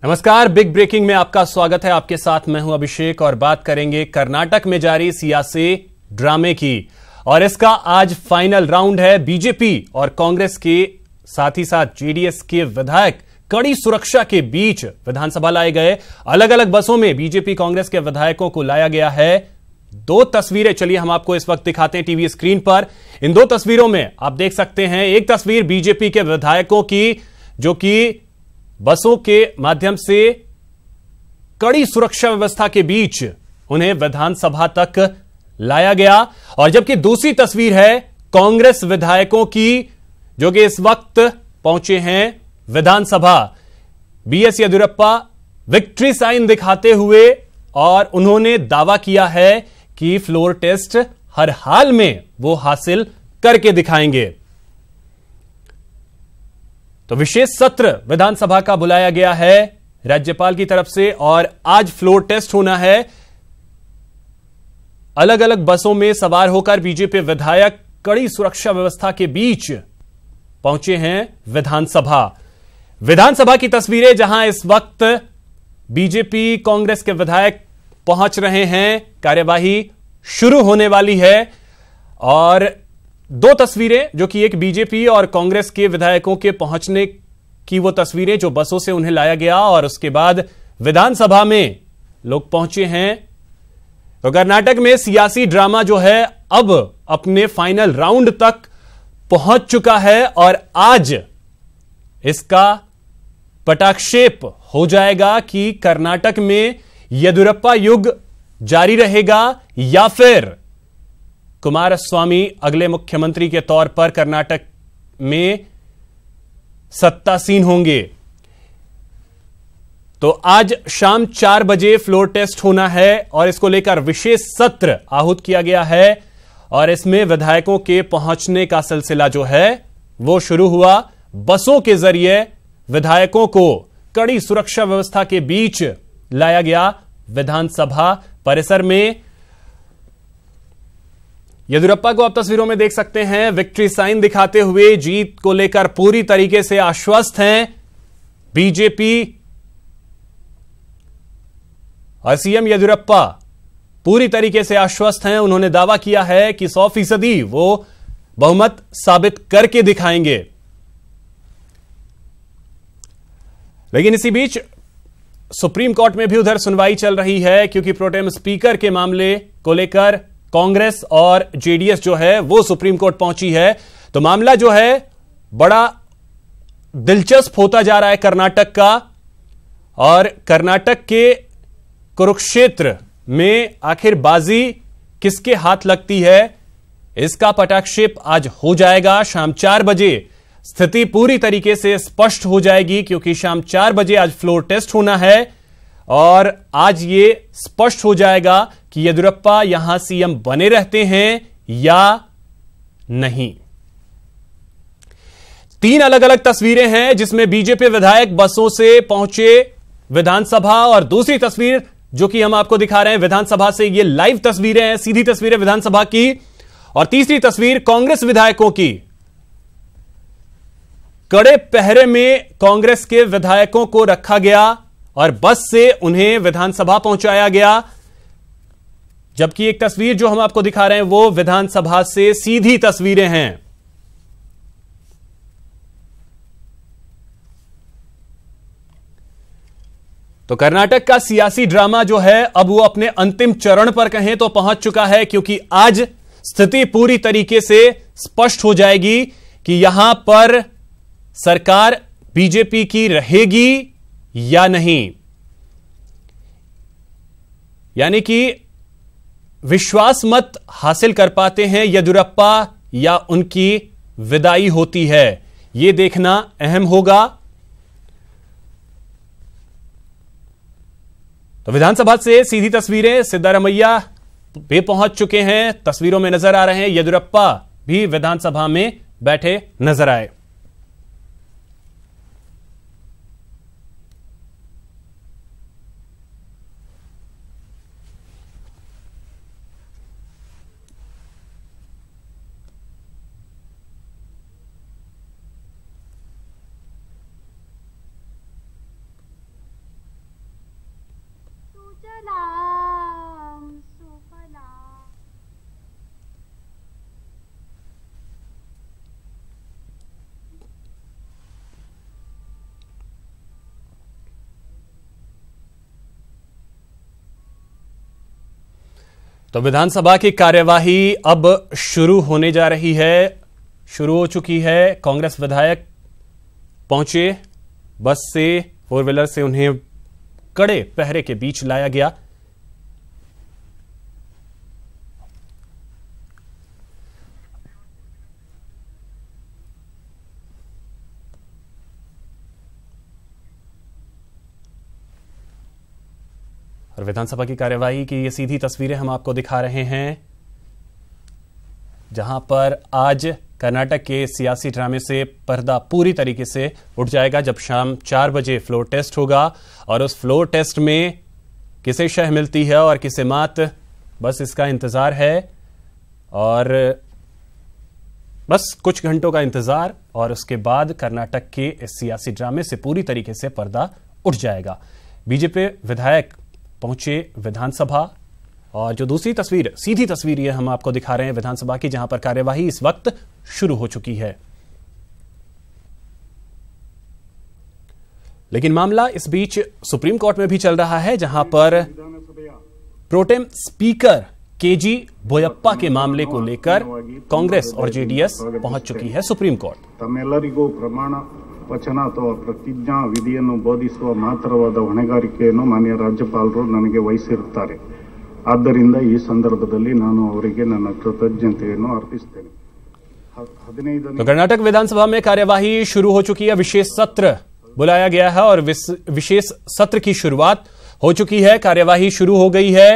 नमस्कार, big breaking में आपका स्वागत है। आपके साथ मैं हूं अभिषेक और बात करेंगे कर्नाटक में जारी सियासी ड्रामे की। और इसका आज फाइनल राउंड है। बीजेपी और कांग्रेस के साथ ही साथ जेडीएस के विधायक कड़ी सुरक्षा के बीच विधानसभा लाए गए। अलग अलग बसों में बीजेपी कांग्रेस के विधायकों को लाया गया है। दो तस्वीरें चलिए हम आपको इस वक्त दिखाते हैं टीवी स्क्रीन पर। इन दो तस्वीरों में आप देख सकते हैं, एक तस्वीर बीजेपी के विधायकों की जो कि बसों के माध्यम से कड़ी सुरक्षा व्यवस्था के बीच उन्हें विधानसभा तक लाया गया, और जबकि दूसरी तस्वीर है कांग्रेस विधायकों की जो कि इस वक्त पहुंचे हैं विधानसभा। बीएस येदियुरप्पा विक्ट्री साइन दिखाते हुए और उन्होंने दावा किया है कि फ्लोर टेस्ट हर हाल में वो हासिल करके दिखाएंगे। तो विशेष सत्र विधानसभा का बुलाया गया है राज्यपाल की तरफ से और आज फ्लोर टेस्ट होना है। अलग अलग बसों में सवार होकर बीजेपी विधायक कड़ी सुरक्षा व्यवस्था के बीच पहुंचे हैं विधानसभा। विधानसभा की तस्वीरें जहां इस वक्त बीजेपी कांग्रेस के विधायक पहुंच रहे हैं, कार्यवाही शुरू होने वाली है। और दो तस्वीरें जो कि एक बीजेपी और कांग्रेस के विधायकों के पहुंचने की वो तस्वीरें जो बसों से उन्हें लाया गया और उसके बाद विधानसभा में लोग पहुंचे हैं। तो कर्नाटक में सियासी ड्रामा जो है अब अपने फाइनल राउंड तक पहुंच चुका है और आज इसका पटाक्षेप हो जाएगा कि कर्नाटक में येदियुरप्पा युग जारी रहेगा या फिर कुमारस्वामी अगले मुख्यमंत्री के तौर पर कर्नाटक में सत्तासीन होंगे। तो आज शाम 4 बजे फ्लोर टेस्ट होना है और इसको लेकर विशेष सत्र आहूत किया गया है और इसमें विधायकों के पहुंचने का सिलसिला जो है वो शुरू हुआ। बसों के जरिए विधायकों को कड़ी सुरक्षा व्यवस्था के बीच लाया गया विधानसभा परिसर में। येदियुरप्पा को आप तस्वीरों में देख सकते हैं, विक्ट्री साइन दिखाते हुए जीत को लेकर पूरी तरीके से आश्वस्त हैं बीजेपी। और सीएम येदियुरप्पा पूरी तरीके से आश्वस्त हैं। उन्होंने दावा किया है कि 100% वो बहुमत साबित करके दिखाएंगे। लेकिन इसी बीच सुप्रीम कोर्ट में भी उधर सुनवाई चल रही है क्योंकि प्रोटेम स्पीकर के मामले को लेकर कांग्रेस और जेडीएस जो है वो सुप्रीम कोर्ट पहुंची है। तो मामला जो है बड़ा दिलचस्प होता जा रहा है कर्नाटक का, और कर्नाटक के कुरुक्षेत्र में आखिर बाजी किसके हाथ लगती है इसका पटाक्षेप आज हो जाएगा। शाम 4 बजे स्थिति पूरी तरीके से स्पष्ट हो जाएगी क्योंकि शाम 4 बजे आज फ्लोर टेस्ट होना है और आज ये स्पष्ट हो जाएगा कि येदियुरप्पा यहां सीएम बने रहते हैं या नहीं। 3 अलग अलग तस्वीरें हैं जिसमें बीजेपी विधायक बसों से पहुंचे विधानसभा, और दूसरी तस्वीर जो कि हम आपको दिखा रहे हैं विधानसभा से, ये लाइव तस्वीरें हैं, सीधी तस्वीरें विधानसभा की। और तीसरी तस्वीर कांग्रेस विधायकों की। कड़े पहरे में कांग्रेस के विधायकों को रखा गया और बस से उन्हें विधानसभा पहुंचाया गया, जबकि एक तस्वीर जो हम आपको दिखा रहे हैं वो विधानसभा से सीधी तस्वीरें हैं। तो कर्नाटक का सियासी ड्रामा जो है अब वो अपने अंतिम चरण पर कहें तो पहुंच चुका है क्योंकि आज स्थिति पूरी तरीके से स्पष्ट हो जाएगी कि यहां पर सरकार बीजेपी की रहेगी या नहीं। यानी कि विश्वास मत हासिल कर पाते हैं येदियुरप्पा या उनकी विदाई होती है, यह देखना अहम होगा। तो विधानसभा से सीधी तस्वीरें, सिद्धारमैया भी पहुंच चुके हैं, तस्वीरों में नजर आ रहे हैं। येदियुरप्पा भी विधानसभा में बैठे नजर आए। तो विधानसभा की कार्यवाही अब शुरू होने जा रही है, शुरू हो चुकी है। कांग्रेस विधायक पहुंचे, बस से, फोर व्हीलर से उन्हें कड़े पहरे के बीच लाया गया। और विधानसभा की कार्यवाही की ये सीधी तस्वीरें हम आपको दिखा रहे हैं, जहां पर आज कर्नाटक के सियासी ड्रामे से पर्दा पूरी तरीके से उठ जाएगा जब शाम 4 बजे फ्लोर टेस्ट होगा। और उस फ्लोर टेस्ट में किसे शह मिलती है और किसे मात, बस इसका इंतजार है। और बस कुछ घंटों का इंतजार और उसके बाद कर्नाटक के इस सियासी ड्रामे से पूरी तरीके से पर्दा उठ जाएगा। बीजेपी विधायक पहुंचे विधानसभा, और जो दूसरी तस्वीर, सीधी तस्वीर ये हम आपको दिखा रहे हैं विधानसभा की, जहां पर कार्यवाही इस वक्त शुरू हो चुकी है। लेकिन मामला इस बीच सुप्रीम कोर्ट में भी चल रहा है, जहां पर प्रोटेम स्पीकर केजी बोयप्पा के मामले को लेकर कांग्रेस और जेडीएस पहुंच चुकी है सुप्रीम कोर्ट। ತಮ್ಮೆಲ್ಲರಿಗೂ ಪ್ರಮಾಣ ವಚನ ಅಥವಾ ಪ್ರತಿಜ್ಞಾ ವಿಧಿಯನ್ನು ಬೋಧಿಸುವ ಮಾತ್ರವಾದ ಹೊಣೆಗಾರಿಕೆಯನ್ನು ಮಾನ್ಯ ರಾಜ್ಯಪಾಲರು ನನಗೆ ವಹಿಸಿರುತ್ತಾರೆ। ಆದ್ದರಿಂದ ಈ ಸಂದರ್ಭದಲ್ಲಿ ನಾನು ಅವರಿಗೆ ನನ್ನ ಕೃತಜ್ಞತೆಯನ್ನು ಅರ್ಪಿಸುತ್ತೇನೆ। तो कर्नाटक विधानसभा में कार्यवाही शुरू हो चुकी है, विशेष सत्र बुलाया गया है और विशेष सत्र की शुरुआत हो चुकी है, कार्यवाही शुरू हो गई है।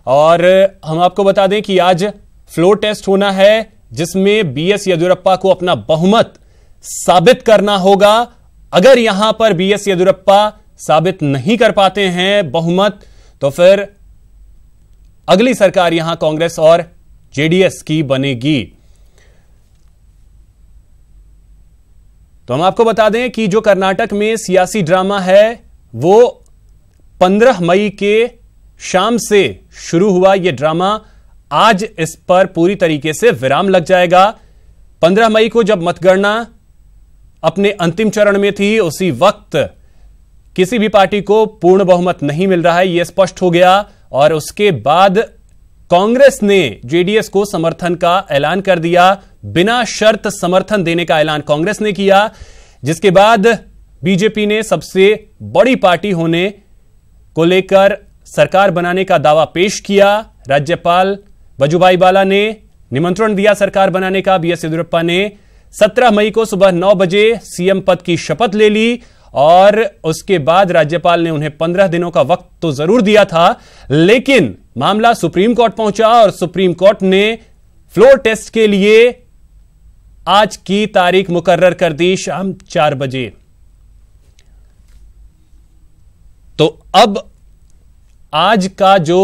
और हम आपको बता दें कि आज फ्लोर टेस्ट होना है, जिसमें बीएस येदियुरप्पा को अपना बहुमत साबित करना होगा। अगर यहां पर बीएस येदियुरप्पा साबित नहीं कर पाते हैं बहुमत, तो फिर अगली सरकार यहां कांग्रेस और जेडीएस की बनेगी। तो हम आपको बता दें कि जो कर्नाटक में सियासी ड्रामा है वो 15 मई के शाम से शुरू हुआ। यह ड्रामा आज इस पर पूरी तरीके से विराम लग जाएगा। 15 मई को जब मतगणना अपने अंतिम चरण में थी, उसी वक्त किसी भी पार्टी को पूर्ण बहुमत नहीं मिल रहा है, यह स्पष्ट हो गया। और उसके बाद कांग्रेस ने जेडीएस को समर्थन का ऐलान कर दिया, बिना शर्त समर्थन देने का ऐलान कांग्रेस ने किया, जिसके बाद बीजेपी ने सबसे बड़ी पार्टी होने को लेकर सरकार बनाने का दावा पेश किया। राज्यपाल वजुभाई वाला ने निमंत्रण दिया सरकार बनाने का। बीएस येदियुरप्पा ने 17 मई को सुबह 9 बजे सीएम पद की शपथ ले ली और उसके बाद राज्यपाल ने उन्हें 15 दिनों का वक्त तो जरूर दिया था, लेकिन मामला सुप्रीम कोर्ट पहुंचा और सुप्रीम कोर्ट ने फ्लोर टेस्ट के लिए आज की तारीख मुकर्रर कर दी, शाम 4 बजे। तो अब आज का जो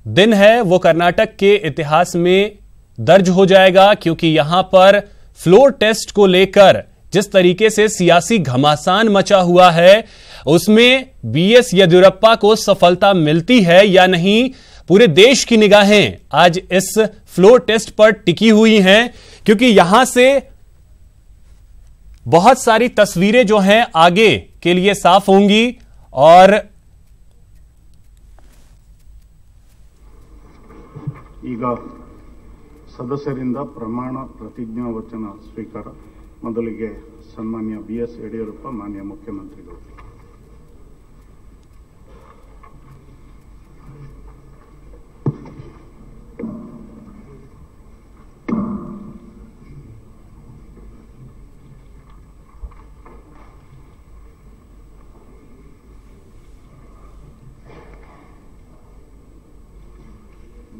दिन है वो कर्नाटक के इतिहास में दर्ज हो जाएगा, क्योंकि यहां पर फ्लोर टेस्ट को लेकर जिस तरीके से सियासी घमासान मचा हुआ है, उसमें बीएस येदियुरप्पा को सफलता मिलती है या नहीं, पूरे देश की निगाहें आज इस फ्लोर टेस्ट पर टिकी हुई हैं। क्योंकि यहां से बहुत सारी तस्वीरें जो हैं आगे के लिए साफ होंगी। और ಈಗ ಸದಸ್ಯರಿಂದ ಪ್ರಮಾಣ ಪ್ರತಿಜ್ಞಾ ವಚನ ಸ್ವೀಕಾರ। ಮೊದಲಿಗೆ ಸನ್ಮಾನ್ಯ ಬಿಎಸ್ ಯಡಿಯೂರಪ್ಪ, ಮಾನ್ಯ ಮುಖ್ಯಮಂತ್ರಿಗಳು।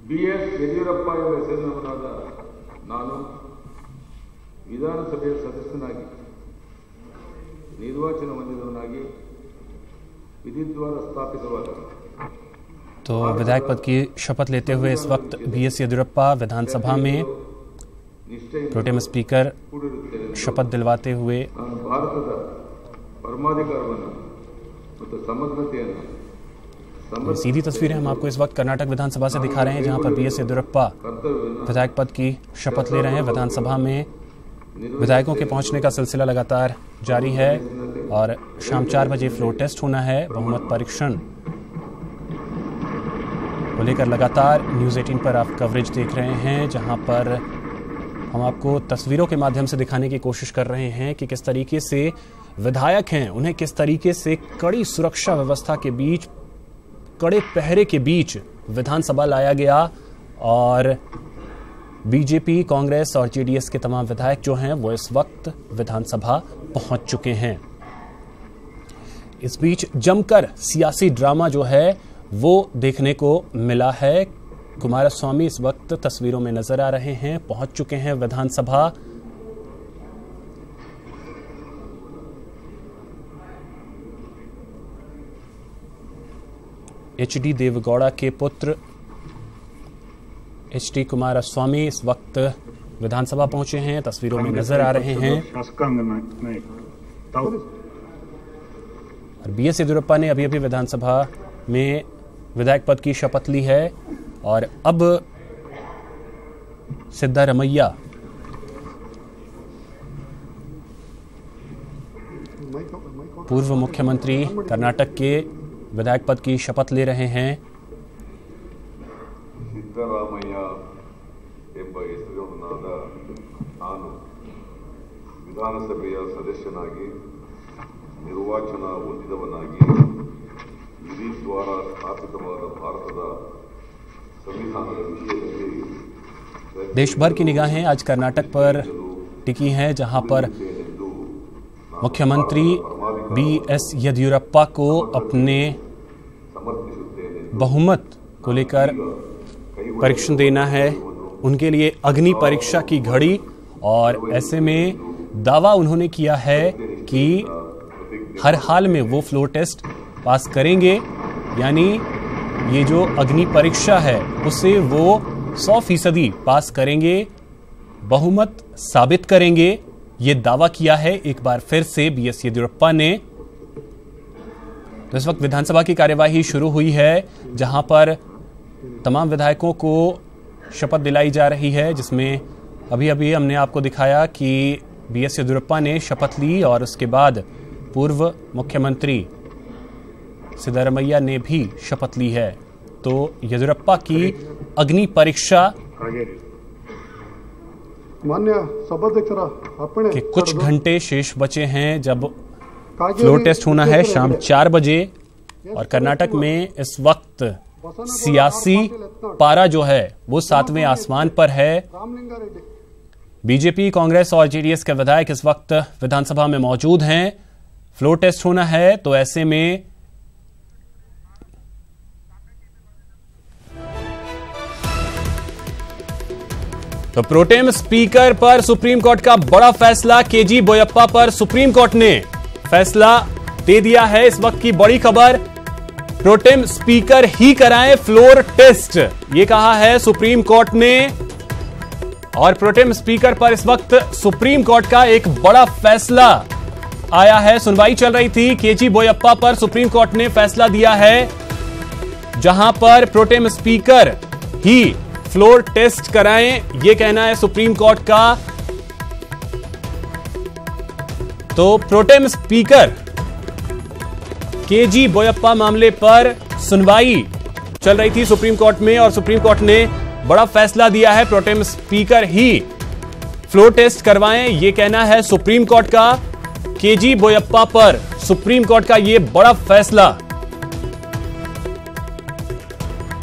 ಬಿಎಸ್ ಯಡಿಯೂರಪ್ಪ ಎಂಬ ಹೆಸರಿನವನಾದ ನಾನು ವಿಧಾನಸಭೆಯ ಸದಸ್ಯನಾಗಿ निर्वाचन ಹೊಂದಿದವನಾಗಿ ವಿಧಿದ್ವಾರ ಸ್ಥಾಪಿತವಾದ। तो विधायक पद की शपथ लेते हुए इस वक्त बीएस येदियुरप्पा विधानसभा में प्रोटेम स्पीकर शपथ दिलवाते हुए ಭಾರತದ ಪರಮಾಧಿಕಾರವನ್ನು ಮತ್ತು ಸಮಗ್ರತೆಯನ್ನು सीधी तस्वीरें हम आपको इस वक्त कर्नाटक विधानसभा से दिखा रहे हैं, जहां पर बीएस येदियुरप्पा विधायक पद की शपथ ले रहे हैं। विधानसभा में विधायकों के पहुंचने का सिलसिला लगातार जारी है और शाम 4 बजे फ्लोर टेस्ट होना है, बहुमत परीक्षण को लेकर लगातार न्यूज़ 18 पर आप कवरेज देख रहे हैं, जहां पर हम आपको तस्वीरों के माध्यम से दिखाने की कोशिश कर रहे हैं कि किस तरीके से विधायक हैं, उन्हें किस तरीके से कड़ी सुरक्षा व्यवस्था के बीच, कड़े पहरे के बीच विधानसभा लाया गया और बीजेपी, कांग्रेस और जेडीएस के तमाम विधायक जो हैं वो इस वक्त विधानसभा पहुंच चुके हैं। इस बीच जमकर सियासी ड्रामा जो है वो देखने को मिला है। कुमारस्वामी इस वक्त तस्वीरों में नजर आ रहे हैं, पहुंच चुके हैं विधानसभा। एचडी देवगौड़ा के पुत्र एचडी कुमारस्वामी इस वक्त विधानसभा पहुंचे हैं, तस्वीरों में नजर आ रहे हैं। और बीएस येदियुरप्पा ने अभी अभी विधानसभा में विधायक पद की शपथ ली है और अब सिद्धारमैया पूर्व मुख्यमंत्री कर्नाटक के विधायक पद की शपथ ले रहे हैं। ಸಿದ್ದರಾಮಯ್ಯ ಎಂಬ ಹೆಸರಿನಾದ ನಾನು ವಿಧಾನಸಭೆಯ ಸದಸ್ಯನಾಗಿ ನಿರ್ವಾಚನ ಹೊಂದಿದವನಾಗಿ ವಿಧಿ ದ್ವಾರ ಸ್ಥಾಪಿತವಾದ ಭಾರತದ ಸಂವಿಧಾನದ ವಿಷಯದಲ್ಲಿ देश भर की निगाहें आज कर्नाटक पर टिकी हैं, जहां पर मुख्यमंत्री बीएस येदियुरप्पा को अपने बहुमत को लेकर परीक्षण देना है। उनके लिए अग्नि परीक्षा की घड़ी, और ऐसे में दावा उन्होंने किया है कि हर हाल में वो फ्लोर टेस्ट पास करेंगे, यानी ये जो अग्नि परीक्षा है उसे वो 100% पास करेंगे, बहुमत साबित करेंगे। ये दावा किया है एक बार फिर से बीएस येदियुरप्पा ने। तो इस वक्त विधानसभा की कार्यवाही शुरू हुई है, जहां पर तमाम विधायकों को शपथ दिलाई जा रही है, जिसमें अभी अभी हमने आपको दिखाया कि बीएस येदियुरप्पा ने शपथ ली और उसके बाद पूर्व मुख्यमंत्री सिद्धारमैया ने भी शपथ ली है। तो येदियुरप्पा की अग्नि परीक्षा के कुछ घंटे शेष बचे हैं जब फ्लोर टेस्ट होना है शाम 4 बजे। और कर्नाटक में इस वक्त सियासी पारा जो है वो 7वें आसमान पर है। बीजेपी, कांग्रेस और जेडीएस के विधायक इस वक्त विधानसभा में मौजूद हैं। फ्लोर टेस्ट होना है, तो ऐसे में तो प्रोटेम स्पीकर पर सुप्रीम कोर्ट का बड़ा फैसला। केजी बोयप्पा पर सुप्रीम कोर्ट ने फैसला दे दिया है। इस वक्त की बड़ी खबर, प्रोटेम स्पीकर ही कराएं फ्लोर टेस्ट, ये कहा है सुप्रीम कोर्ट ने। और प्रोटेम स्पीकर पर इस वक्त सुप्रीम कोर्ट का एक बड़ा फैसला आया है। सुनवाई चल रही थी, केजी बोयप्पा पर सुप्रीम कोर्ट ने फैसला दिया है, जहां पर प्रोटेम स्पीकर ही फ्लोर टेस्ट कराएं, ये कहना है सुप्रीम कोर्ट का। तो प्रोटेम स्पीकर केजी बोयप्पा मामले पर सुनवाई चल रही थी सुप्रीम कोर्ट में और सुप्रीम कोर्ट ने बड़ा फैसला दिया है। प्रोटेम स्पीकर ही फ्लोर टेस्ट करवाएं, ये कहना है सुप्रीम कोर्ट का। केजी बोयप्पा पर सुप्रीम कोर्ट का ये बड़ा फैसला,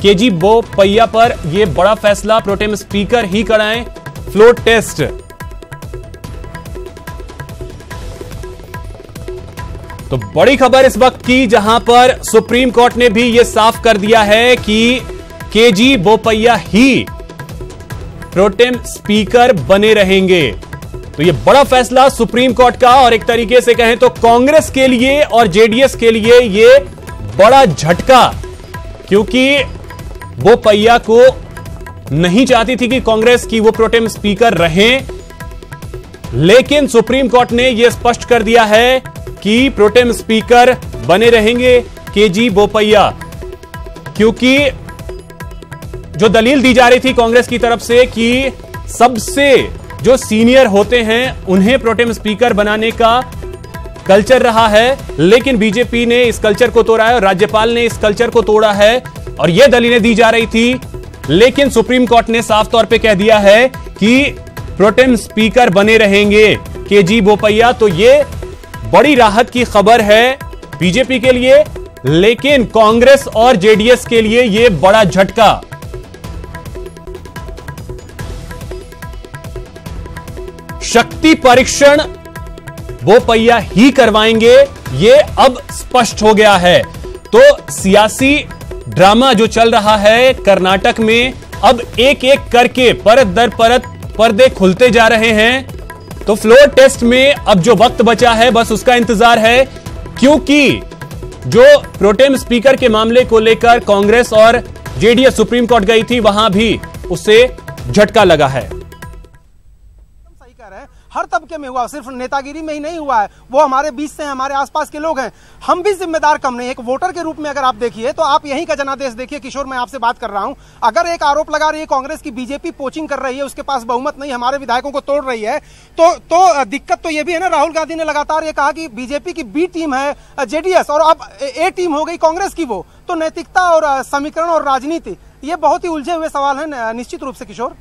केजी बोपैया पर यह बड़ा फैसला, प्रोटेम स्पीकर ही कराएं फ्लोर टेस्ट। तो बड़ी खबर इस वक्त की, जहां पर सुप्रीम कोर्ट ने भी यह साफ कर दिया है कि केजी बोपैया ही प्रोटेम स्पीकर बने रहेंगे। तो यह बड़ा फैसला सुप्रीम कोर्ट का, और एक तरीके से कहें तो कांग्रेस के लिए और जेडीएस के लिए यह बड़ा झटका, क्योंकि बोपैया को नहीं चाहती थी कि कांग्रेस की वो प्रोटेम स्पीकर रहें, लेकिन सुप्रीम कोर्ट ने यह स्पष्ट कर दिया है कि प्रोटेम स्पीकर बने रहेंगे केजी बोपैया। क्योंकि जो दलील दी जा रही थी कांग्रेस की तरफ से कि सबसे जो सीनियर होते हैं उन्हें प्रोटेम स्पीकर बनाने का कल्चर रहा है, लेकिन बीजेपी ने इस कल्चर को तोड़ा है और राज्यपाल ने इस कल्चर को तोड़ा है। और यह दलीलें दी जा रही थी, लेकिन सुप्रीम कोर्ट ने साफ तौर पे कह दिया है कि प्रोटेम स्पीकर बने रहेंगे केजी बोपैया। तो यह बड़ी राहत की खबर है बीजेपी के लिए, लेकिन कांग्रेस और जेडीएस के लिए यह बड़ा झटका। शक्ति परीक्षण बोपैया ही करवाएंगे, यह अब स्पष्ट हो गया है। तो सियासी ड्रामा जो चल रहा है कर्नाटक में, अब एक एक करके परत दर परत पर्दे खुलते जा रहे हैं। तो फ्लोर टेस्ट में अब जो वक्त बचा है बस उसका इंतजार है, क्योंकि जो प्रोटेम स्पीकर के मामले को लेकर कांग्रेस और जेडीएस सुप्रीम कोर्ट गई थी, वहां भी उसे झटका लगा है। हर तबके में हुआ, सिर्फ नेतागिरी में ही नहीं हुआ है, वो हमारे बीच से हैं, हमारे आसपास के लोग हैं, हम भी जिम्मेदार कम नहीं। एक वोटर के रूप में अगर आप देखिए तो आप यहीं का जनादेश देखिए। किशोर, मैं आपसे बात कर रहा हूं, अगर एक आरोप लगा रही है कांग्रेस की बीजेपी पोचिंग कर रही है, उसके पास बहुमत नहीं, हमारे विधायकों को तोड़ रही है, तो दिक्कत तो ये भी है ना। राहुल गांधी ने लगातार ये कहा कि बीजेपी की बी टीम है जेडीएस और अब ए टीम हो गई कांग्रेस की। वो तो नैतिकता और समीकरण और राजनीति, ये बहुत ही उलझे हुए सवाल है निश्चित रूप से किशोर।